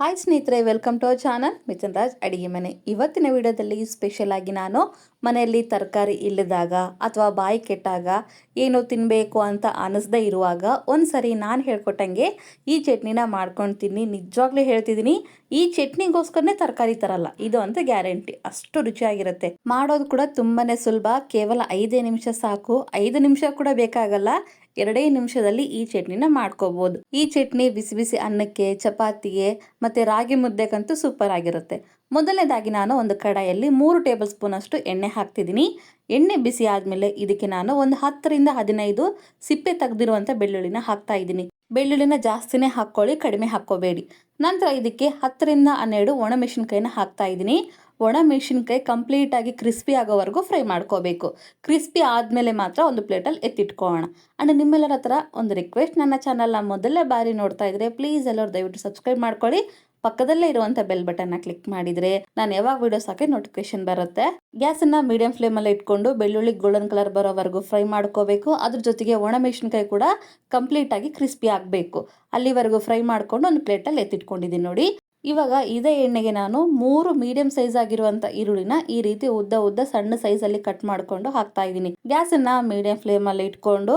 Hi ಸ್ನೇಹಿತರೆ, welcome to our channel Mithun Raj ಅಡಿಗೆ ಮನೆ. ಇವತ್ತಿನ ವಿಡಿಯೋದಲ್ಲಿ ಸ್ಪೆಷಲ್ ಆಗಿ ನಾನು ಮನೆಯಲ್ಲಿ ತರಕಾರಿ ಇಲ್ಲದಾಗ ಅಥವಾ ಬಾಯಿ ಕೆಟ್ಟಾಗ ಏನು ತಿನ್ನಬೇಕು ಅಂತ ಅನಿಸ್ದೇ ಇರುವಾಗ ಒಂದ್ಸರಿ ನಾನು ಹೇಳ್ಕೊಟ್ಟಂಗೆ ಈ ಚಟ್ನಿನ ಮಾಡ್ಕೊಂಡು ತಿನ್ನಿ. ನಿಜವಾಗ್ಲೂ ಹೇಳ್ತಿದ್ದೀನಿ, ಈ ಚಟ್ನಿಗೋಸ್ಕರನೇ ತರಕಾರಿ ತರಲ್ಲ, ಇದು ಅಂತ ಗ್ಯಾರಂಟಿ. ಅಷ್ಟು ರುಚಿಯಾಗಿರುತ್ತೆ. ಮಾಡೋದು ಕೂಡ ತುಂಬಾನೇ ಸುಲಭ. ಕೇವಲ 5 ನಿಮಿಷ ಸಾಕು. 5 ನಿಮಿಷ ಕೂಡ ಬೇಕಾಗಲ್ಲ, 2 ನಿಮಿಷದಲ್ಲಿ ಈ ಚಟ್ನಿನ ಮಾಡ್ಕೋಬಹುದು. ಈ ಚಟ್ನಿ ಬಿಸಿ ಬಿಸಿ ಅನ್ನಕ್ಕೆ, ಚಪಾತಿಗೆ ಮತ್ತೆ ರಾಗಿ ಮುದ್ದೆಗಂತೂ ಸೂಪರ್ ಆಗಿರುತ್ತೆ. ಮೊದಲನೇದಾಗಿ ನಾನು ಒಂದು ಕಡಾಯಲ್ಲಿ 3 ಟೇಬಲ್ ಸ್ಪೂನ್ ಅಷ್ಟು ಎಣ್ಣೆ ಹಾಕ್ತಿದ್ದೀನಿ. ಎಣ್ಣೆ ಬಿಸಿ ಆದಮೇಲೆ ಇದಕ್ಕೆ ನಾನು ಒಂದು 10 ರಿಂದ 15 ಸಿಪ್ಪೆ ತೆಗೆದಿರುವಂಥ ಬೆಳ್ಳುಳ್ಳಿನ ಹಾಕ್ತಾ ಇದ್ದೀನಿ. ಬೆಳ್ಳುಳ್ಳಿನ ಜಾಸ್ತಿನೇ ಹಾಕ್ಕೊಳ್ಳಿ, ಕಡಿಮೆ ಹಾಕ್ಕೋಬೇಡಿ. ನಂತರ ಇದಕ್ಕೆ 10 ರಿಂದ 12 ಒಣಮೆಣಸಿನ್ಕಾಯಿನ ಹಾಕ್ತಾ ಇದ್ದೀನಿ. ಒಣಮೆಣಸಿನ್ಕಾಯಿ ಕಂಪ್ಲೀಟ್ ಆಗಿ ಕ್ರಿಸ್ಪಿ ಆಗೋವರೆಗೂ ಫ್ರೈ ಮಾಡ್ಕೋಬೇಕು. ಕ್ರಿಸ್ಪಿ ಆದಮೇಲೆ ಮಾತ್ರ ಒಂದು ಪ್ಲೇಟಲ್ಲಿ ಎತ್ತಿಟ್ಕೊಳ್ಳೋಣ. ಅಂಡ್ ನಿಮ್ಮೆಲ್ಲರ ಹತ್ರ ಒಂದು ರಿಕ್ವೆಸ್ಟ್, ನನ್ನ ಚಾನಲ್ನ ಮೊದಲನೇ ಬಾರಿ ನೋಡ್ತಾ ಇದ್ರೆ ಪ್ಲೀಸ್ ಎಲ್ಲರೂ ದಯವಿಟ್ಟು ಸಬ್ಸ್ಕ್ರೈಬ್ ಮಾಡ್ಕೊಳ್ಳಿ. ಪಕ್ಕದಲ್ಲೇ ಇರುವಂಥ ಬೆಲ್ ಬಟನ್ನ ಕ್ಲಿಕ್ ಮಾಡಿದರೆ ನಾನು ಯಾವಾಗ ವಿಡಿಯೋಸ್ ಹಾಕಿ ನೋಟಿಫಿಕೇಶನ್ ಬರುತ್ತೆ. ಗ್ಯಾಸನ್ನು ಮೀಡಿಯಂ ಫ್ಲೇಮಲ್ಲಿ ಇಟ್ಕೊಂಡು ಬೆಳ್ಳುಳ್ಳಿ ಗೋಲ್ಡನ್ ಕಲರ್ ಬರೋವರೆಗೂ ಫ್ರೈ ಮಾಡ್ಕೋಬೇಕು. ಅದ್ರ ಜೊತೆಗೆ ಒಣಮೆಣಸಿನ್ಕಾಯಿ ಕೂಡ ಕಂಪ್ಲೀಟ್ ಆಗಿ ಕ್ರಿಸ್ಪಿ ಆಗಬೇಕು. ಅಲ್ಲಿವರೆಗೂ ಫ್ರೈ ಮಾಡ್ಕೊಂಡು ಒಂದು ಪ್ಲೇಟಲ್ಲಿ ಎತ್ತಿಟ್ಕೊಂಡಿದ್ದೀನಿ ನೋಡಿ. ಇವಾಗ ಇದೇ ಎಣ್ಣೆಗೆ ನಾನು 3 ಮೀಡಿಯಂ ಸೈಜ್ ಆಗಿರುವಂಥ ಈರುಳ್ಳಿನ ಈ ರೀತಿ ಉದ್ದ ಸಣ್ಣ ಸೈಜಲ್ಲಿ ಕಟ್ ಮಾಡಿಕೊಂಡು ಹಾಕ್ತಾ ಇದ್ದೀನಿ. ಗ್ಯಾಸನ್ನು ಮೀಡಿಯಂ ಫ್ಲೇಮಲ್ಲಿ ಇಟ್ಕೊಂಡು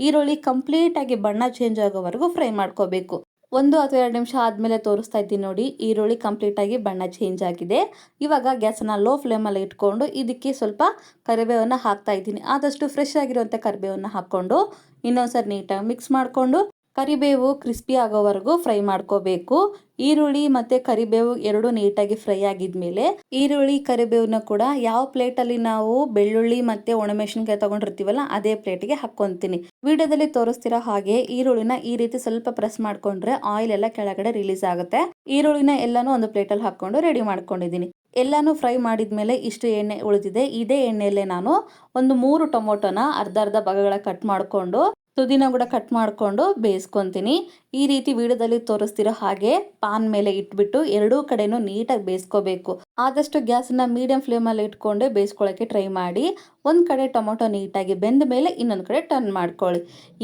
ಈರುಳ್ಳಿ ಕಂಪ್ಲೀಟ್ ಆಗಿ ಬಣ್ಣ ಚೇಂಜ್ ಆಗೋವರೆಗೂ ಫ್ರೈ ಮಾಡ್ಕೋಬೇಕು. 1 ಅಥವಾ 2 ನಿಮಿಷ ಆದಮೇಲೆ ತೋರಿಸ್ತಾ ಇದ್ದೀನಿ ನೋಡಿ, ಈರುಳ್ಳಿ ಕಂಪ್ಲೀಟ್ ಆಗಿ ಬಣ್ಣ ಚೇಂಜ್ ಆಗಿದೆ. ಇವಾಗ ಗ್ಯಾಸನ್ನು ಲೋ ಫ್ಲೇಮಲ್ಲಿ ಇಟ್ಕೊಂಡು ಇದಕ್ಕೆ ಸ್ವಲ್ಪ ಕರಿಬೇವನ್ನು ಹಾಕ್ತಾ ಇದ್ದೀನಿ. ಆದಷ್ಟು ಫ್ರೆಶ್ ಆಗಿರುವಂಥ ಕರಿಬೇವನ್ನು ಹಾಕ್ಕೊಂಡು ಇನ್ನೊಂದ್ಸರಿ ನೀಟಾಗಿ ಮಿಕ್ಸ್ ಮಾಡಿಕೊಂಡು ಕರಿಬೇವು ಕ್ರಿಸ್ಪಿ ಆಗೋವರೆಗೂ ಫ್ರೈ ಮಾಡ್ಕೋಬೇಕು. ಈರುಳ್ಳಿ ಮತ್ತು ಕರಿಬೇವು ಎರಡು ನೀಟಾಗಿ ಫ್ರೈ ಆಗಿದ್ಮೇಲೆ ಈರುಳ್ಳಿ ಕರಿಬೇವನ್ನ ಕೂಡ ಯಾವ ಪ್ಲೇಟಲ್ಲಿ ನಾವು ಬೆಳ್ಳುಳ್ಳಿ ಮತ್ತು ಒಣಮೆಣಸಿನ್ಕಾಯಿ ತಗೊಂಡಿರ್ತೀವಲ್ಲ ಅದೇ ಪ್ಲೇಟಿಗೆ ಹಾಕ್ಕೊಂತೀನಿ. ವಿಡಿಯೋದಲ್ಲಿ ತೋರಿಸ್ತಿರೋ ಹಾಗೆ ಈರುಳ್ಳಿನ ಈ ರೀತಿ ಸ್ವಲ್ಪ ಪ್ರೆಸ್ ಮಾಡ್ಕೊಂಡ್ರೆ ಆಯಿಲ್ ಎಲ್ಲ ಕೆಳಗಡೆ ರಿಲೀಸ್ ಆಗುತ್ತೆ. ಈರುಳ್ಳಿನ ಎಲ್ಲಾನು ಒಂದು ಪ್ಲೇಟಲ್ಲಿ ಹಾಕ್ಕೊಂಡು ರೆಡಿ ಮಾಡ್ಕೊಂಡಿದ್ದೀನಿ. ಎಲ್ಲಾನು ಫ್ರೈ ಮಾಡಿದ್ಮೇಲೆ ಇಷ್ಟು ಎಣ್ಣೆ ಉಳಿದಿದೆ. ಇದೇ ಎಣ್ಣೆಯಲ್ಲೇ ನಾನು ಒಂದು 3 ಟೊಮೊಟೊನ ಅರ್ಧ ಭಾಗಗಳ ಕಟ್ ಮಾಡಿಕೊಂಡು ತುದಿನ ಕೂಡ ಕಟ್ ಮಾಡಿಕೊಂಡು ಬೇಯಿಸ್ಕೊತೀನಿ. ಈ ರೀತಿ ವಿಡಿಯೋದಲ್ಲಿ ತೋರಿಸ್ತಿರೋ ಹಾಗೆ ಪಾನ್ ಮೇಲೆ ಇಟ್ಬಿಟ್ಟು ಎರಡೂ ಕಡೆನೂ ನೀಟಾಗಿ ಬೇಯಿಸ್ಕೋಬೇಕು. ಆದಷ್ಟು ಗ್ಯಾಸನ್ನ ಮೀಡಿಯಂ ಫ್ಲೇಮಲ್ಲಿ ಇಟ್ಕೊಂಡೆ ಬೇಯಿಸ್ಕೊಳ್ಳೋಕ್ಕೆ ಟ್ರೈ ಮಾಡಿ. ಒಂದು ಕಡೆ ಟೊಮೊಟೊ ನೀಟಾಗಿ ಬೆಂದ ಮೇಲೆ ಇನ್ನೊಂದು ಕಡೆ ಟರ್ನ್ ಮಾಡ್ಕೊಳ್ಳಿ.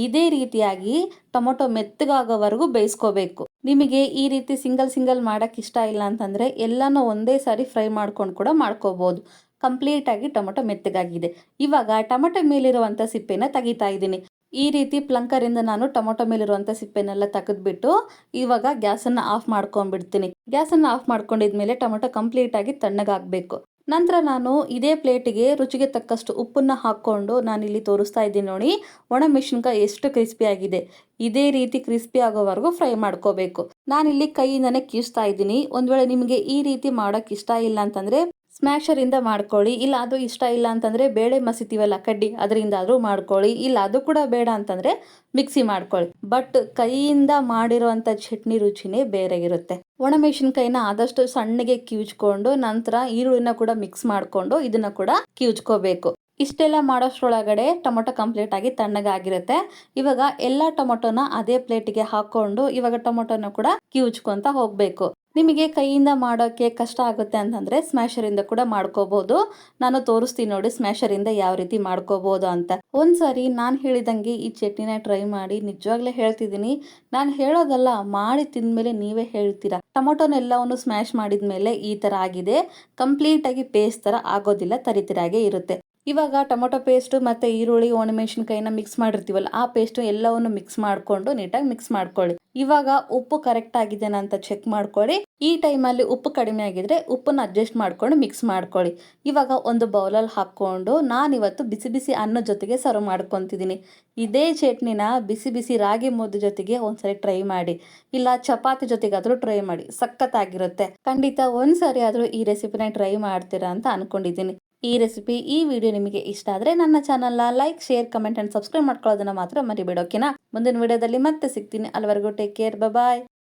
ಇದೇ ರೀತಿಯಾಗಿ ಟೊಮೊಟೊ ಮೆತ್ತಗಾಗೋವರೆಗೂ ಬೇಯಿಸ್ಕೋಬೇಕು. ನಿಮಗೆ ಈ ರೀತಿ ಸಿಂಗಲ್ ಮಾಡೋಕ್ಕೆ ಇಷ್ಟ ಇಲ್ಲ ಅಂತಂದರೆ ಎಲ್ಲನೂ ಒಂದೇ ಸಾರಿ ಫ್ರೈ ಮಾಡ್ಕೊಂಡು ಕೂಡ ಮಾಡ್ಕೋಬೋದು. ಕಂಪ್ಲೀಟಾಗಿ ಟೊಮೊಟೊ ಮೆತ್ತಗಾಗಿದೆ. ಇವಾಗ ಟೊಮೊಟೊ ಮೇಲಿರುವಂಥ ಸಿಪ್ಪೆನ ತೆಗಿತಾ ಇದ್ದೀನಿ. ಈ ರೀತಿ ಪ್ಲಂಕರಿಂದ ನಾನು ಟೊಮೊಟೊ ಮೇಲಿರುವಂಥ ಸಿಪ್ಪೆನೆಲ್ಲ ತೆಗೆದ್ಬಿಟ್ಟು ಇವಾಗ ಗ್ಯಾಸನ್ನು ಆಫ್ ಮಾಡ್ಕೊಂಡ್ಬಿಡ್ತೀನಿ. ಗ್ಯಾಸನ್ನು ಆಫ್ ಮಾಡ್ಕೊಂಡಿದ್ಮೇಲೆ ಟೊಮೊಟೊ ಕಂಪ್ಲೀಟಾಗಿ ತಣ್ಣಗಾಗಬೇಕು. ನಂತರ ನಾನು ಇದೇ ಪ್ಲೇಟಿಗೆ ರುಚಿಗೆ ತಕ್ಕಷ್ಟು ಉಪ್ಪನ್ನು ಹಾಕ್ಕೊಂಡು ನಾನಿಲ್ಲಿ ತೋರಿಸ್ತಾ ಇದ್ದೀನಿ ನೋಡಿ, ಒಣಮೆಣಸಿನ್ಕಾಯಿ ಎಷ್ಟು ಕ್ರಿಸ್ಪಿ ಆಗಿದೆ. ಇದೇ ರೀತಿ ಕ್ರಿಸ್ಪಿ ಆಗೋವರೆಗೂ ಫ್ರೈ ಮಾಡ್ಕೋಬೇಕು. ನಾನಿಲ್ಲಿ ಕೈಯಿಂದನೇ ಕೀಸ್ತಾ ಇದ್ದೀನಿ. ಒಂದು ವೇಳೆ ನಿಮಗೆ ಈ ರೀತಿ ಮಾಡೋಕ್ಕೆ ಇಷ್ಟ ಇಲ್ಲ ಅಂತಂದರೆ ಸ್ಮ್ಯಾಶರಿಂದ ಮಾಡ್ಕೊಳ್ಳಿ. ಇಲ್ಲ ಅದು ಇಷ್ಟ ಇಲ್ಲ ಅಂತಂದರೆ ಬೇಳೆ ಮಸಿತೀವಲ್ಲ ಕಡ್ಡಿ, ಅದರಿಂದ ಆದರೂ ಮಾಡ್ಕೊಳ್ಳಿ. ಇಲ್ಲ ಅದು ಕೂಡ ಬೇಡ ಅಂತಂದರೆ ಮಿಕ್ಸಿ ಮಾಡ್ಕೊಳ್ಳಿ. ಬಟ್ ಕೈಯಿಂದ ಮಾಡಿರೋವಂಥ ಚಟ್ನಿ ರುಚಿನೇ ಬೇರೆ ಇರುತ್ತೆ. ಒಣಮೆಣಸಿನ್ಕಾಯಿನ ಆದಷ್ಟು ಸಣ್ಣಗೆ ಕಿವುಚ್ಕೊಂಡು ನಂತರ ಈರುಳ್ಳಿನ ಕೂಡ ಮಿಕ್ಸ್ ಮಾಡಿಕೊಂಡು ಇದನ್ನ ಕೂಡ ಕಿವುಚ್ಕೋಬೇಕು. ಇಷ್ಟೆಲ್ಲ ಮಾಡೋಷ್ಟ್ರೊಳಗಡೆ ಟೊಮೊಟೊ ಕಂಪ್ಲೀಟ್ ಆಗಿ ತಣ್ಣಗಾಗಿರುತ್ತೆ. ಇವಾಗ ಎಲ್ಲ ಟೊಮೊಟೊನ ಅದೇ ಪ್ಲೇಟಿಗೆ ಹಾಕ್ಕೊಂಡು ಇವಾಗ ಟೊಮೊಟೊನ ಕೂಡ ಕಿವುಚ್ಕೊಂತ ಹೋಗಬೇಕು. ನಿಮಗೆ ಕೈಯಿಂದ ಮಾಡೋಕ್ಕೆ ಕಷ್ಟ ಆಗುತ್ತೆ ಅಂತಂದರೆ ಸ್ಮ್ಯಾಶರಿಂದ ಕೂಡ ಮಾಡ್ಕೋಬೋದು. ನಾನು ತೋರಿಸ್ತೀನಿ ನೋಡಿ ಸ್ಮ್ಯಾಶರಿಂದ ಯಾವ ರೀತಿ ಮಾಡ್ಕೋಬೋದು ಅಂತ. ಒಂದ್ಸರಿ ನಾನು ಹೇಳಿದಂಗೆ ಈ ಚಟ್ನಿನ ಟ್ರೈ ಮಾಡಿ. ನಿಜವಾಗ್ಲೇ ಹೇಳ್ತಿದ್ದೀನಿ, ನಾನು ಹೇಳೋದಲ್ಲ, ಮಾಡಿ ತಿಂದಮೇಲೆ ನೀವೇ ಹೇಳ್ತೀರಾ. ಟೊಮೊಟೊನೆಲ್ಲವನ್ನು ಸ್ಮ್ಯಾಶ್ ಮಾಡಿದ್ಮೇಲೆ ಈ ಥರ ಆಗಿದೆ. ಕಂಪ್ಲೀಟಾಗಿ ಪೇಸ್ಟ್ ಥರ ಆಗೋದಿಲ್ಲ, ತರಿತರಾಗೆ ಇರುತ್ತೆ. ಇವಾಗ ಟೊಮೊಟೊ ಪೇಸ್ಟು ಮತ್ತು ಈರುಳ್ಳಿ ಒಣಮೆಣಸಿನ್ಕಾಯಿನ ಮಿಕ್ಸ್ ಮಾಡಿರ್ತೀವಲ್ಲ ಆ ಪೇಸ್ಟು ಎಲ್ಲವನ್ನು ಮಿಕ್ಸ್ ಮಾಡಿಕೊಂಡು ನೀಟಾಗಿ ಮಿಕ್ಸ್ ಮಾಡ್ಕೊಳ್ಳಿ. ಇವಾಗ ಉಪ್ಪು ಕರೆಕ್ಟ್ ಆಗಿದೆನಾ ಅಂತ ಚೆಕ್ ಮಾಡ್ಕೊಳ್ಳಿ. ಈ ಟೈಮಲ್ಲಿ ಉಪ್ಪು ಕಡಿಮೆ ಆಗಿದ್ರೆ ಉಪ್ಪನ್ನು ಅಡ್ಜಸ್ಟ್ ಮಾಡ್ಕೊಂಡು ಮಿಕ್ಸ್ ಮಾಡ್ಕೊಳ್ಳಿ. ಇವಾಗ ಒಂದು ಬೌಲಲ್ಲಿ ಹಾಕ್ಕೊಂಡು ನಾನಿವತ್ತು ಬಿಸಿ ಬಿಸಿ ಅನ್ನದ ಜೊತೆಗೆ ಸರ್ವ್ ಮಾಡ್ಕೊತಿದ್ದೀನಿ. ಇದೇ ಚಟ್ನಿನ ಬಿಸಿ ಬಿಸಿ ರಾಗಿ ಮುದ್ದೆ ಜೊತೆಗೆ ಒಂದ್ಸರಿ ಟ್ರೈ ಮಾಡಿ, ಇಲ್ಲ ಚಪಾತಿ ಜೊತೆಗಾದರೂ ಟ್ರೈ ಮಾಡಿ. ಸಖತ್ತಾಗಿರುತ್ತೆ. ಖಂಡಿತ ಒಂದ್ಸರಿ ಆದರೂ ಈ ರೆಸಿಪಿನ ಟ್ರೈ ಮಾಡ್ತೀರಾ ಅಂತ ಅನ್ಕೊಂಡಿದ್ದೀನಿ. ಈ ರೆಸಿಪಿ, ಈ ವಿಡಿಯೋ ನಿಮಗೆ ಇಷ್ಟ ಆದರೆ ನನ್ನ ಚಾನಲ್ನ like, share, comment and subscribe ಮಾಡ್ಕೊಳ್ಳೋದನ್ನ ಮಾತ್ರ ಮರಿಬೇಡಿ. ಓಕೆನಾ? ಮುಂದಿನ ವಿಡಿಯೋದಲ್ಲಿ ಮತ್ತೆ ಸಿಗ್ತೀನಿ. ಅಲ್ಲಿವರೆಗೂ ಟೇಕ್ ಕೇರ್, ಬಾಯ್.